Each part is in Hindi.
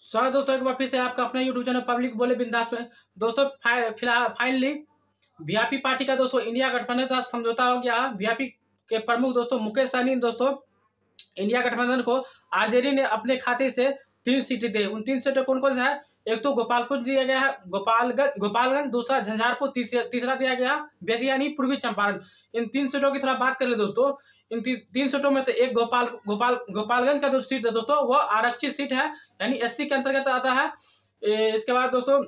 स्वागत दोस्तों, एक बार फिर से आपका अपना यूट्यूब चैनल पब्लिक बोले बिंदास में। दोस्तों फिलहाल फाइनली वीआईपी पार्टी का दोस्तों इंडिया गठबंधन का समझौता हो गया है। वीआईपी के प्रमुख दोस्तों मुकेश सहनी ने दोस्तों इंडिया गठबंधन को आरजेडी ने अपने खाते से 3 सीटें दी। उन 3 सीटें कौन कौन से है? एक तो गोपालपुर दिया गया है, गोपालगंज, दूसरा झंझारपुर, तीसरा दिया गया बेतिया यानी पूर्वी चंपारण। इन 3 सीटों की थोड़ा बात कर ले दोस्तों। इन 3 सीटों में से एक गोपालगंज का जो सीट है दोस्तों वह आरक्षित सीट है, यानी एससी के अंतर्गत आता है। इसके बाद दोस्तों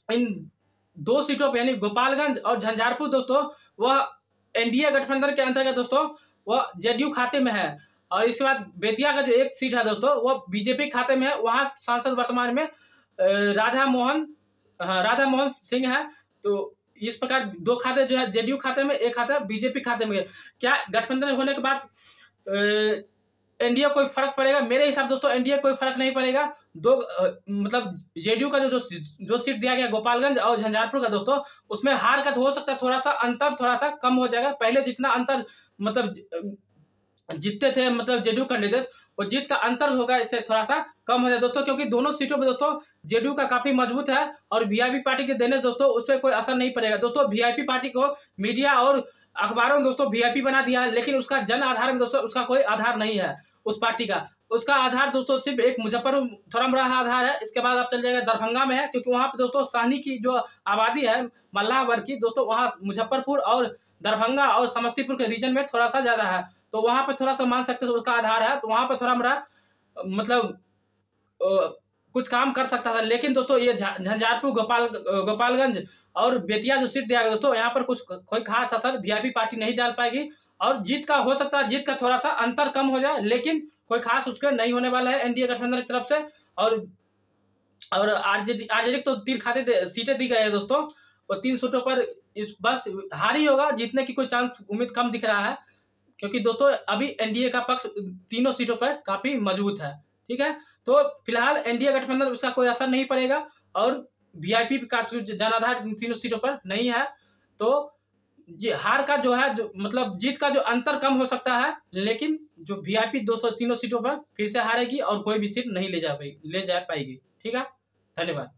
इन 2 सीटों पर यानी गोपालगंज और झंझारपुर दोस्तों वह एनडीए गठबंधन के अंतर्गत दोस्तों वह जेडीयू खाते में है। और इसके बाद बेतिया का जो एक सीट है दोस्तों वह बीजेपी खाते में है। वहाँ सांसद वर्तमान में राधा मोहन सिंह है। तो इस प्रकार 2 खाते जो है जेडीयू खाते में, एक खाता बीजेपी खाते में। क्या गठबंधन होने के बाद एनडीए कोई फर्क पड़ेगा? मेरे हिसाब दोस्तों एनडीए कोई फर्क नहीं पड़ेगा। मतलब जेडीयू का जो सीट दिया गया गोपालगंज और झंझारपुर का दोस्तों उसमें हार का तो हो सकता है, थोड़ा सा अंतर थोड़ा सा कम हो जाएगा। पहले जितना अंतर मतलब जीतते थे मतलब जेडीयू कैंडिडेट, और जीत का अंतर होगा इससे थोड़ा सा कम हो जाए दोस्तों, क्योंकि दोनों सीटों पे दोस्तों जेडीयू का काफी मजबूत है। और वीआईपी पार्टी के देने से दोस्तों उस पर कोई असर नहीं पड़ेगा दोस्तों। वीआईपी पार्टी को मीडिया और अखबारों में दोस्तों वीआईपी बना दिया है, लेकिन उसका जन आधार में दोस्तों उसका कोई आधार नहीं है उस पार्टी का। उसका आधार दोस्तों सिर्फ एक मुजफ्फरपुर थोड़ा बड़ा आधार है। इसके बाद आप चल जाएगा दरभंगा में है, क्योंकि वहाँ पे दोस्तों साहनी की जो आबादी है मल्लाह वर्ग की दोस्तों वहाँ मुजफ्फरपुर और दरभंगा और समस्तीपुर के रीजन में थोड़ा सा ज्यादा है। तो वहां पे थोड़ा सा मान सकते हैं उसका आधार है, तो वहां पे थोड़ा मेरा मतलब कुछ काम कर सकता था। लेकिन दोस्तों ये झंझारपुर गोपालगंज और बेतिया जो सीट दिया गया दोस्तों यहाँ पर कुछ कोई खास असर वीआईपी पार्टी नहीं डाल पाएगी। और जीत का हो सकता है, जीत का थोड़ा सा अंतर कम हो जाए, लेकिन कोई खास उसके नहीं होने वाला है एनडीए गठबंधन की तरफ से। और आरजेडी तो 3 सीटें दी गई है दोस्तों, और 3 सीटों पर बस हार ही होगा, जीतने की कोई चांस उम्मीद कम दिख रहा है, क्योंकि दोस्तों अभी एनडीए का पक्ष तीनों सीटों पर काफी मजबूत है। ठीक है, तो फिलहाल एनडीए गठबंधन उसका कोई असर नहीं पड़ेगा, और वीआईपी का जनाधार तीनों सीटों पर नहीं है। तो ये हार का जो है मतलब जीत का जो अंतर कम हो सकता है, लेकिन जो वीआईपी 200 तीनों सीटों पर फिर से हारेगी और कोई भी सीट नहीं ले जा पाएगी। ठीक है, धन्यवाद।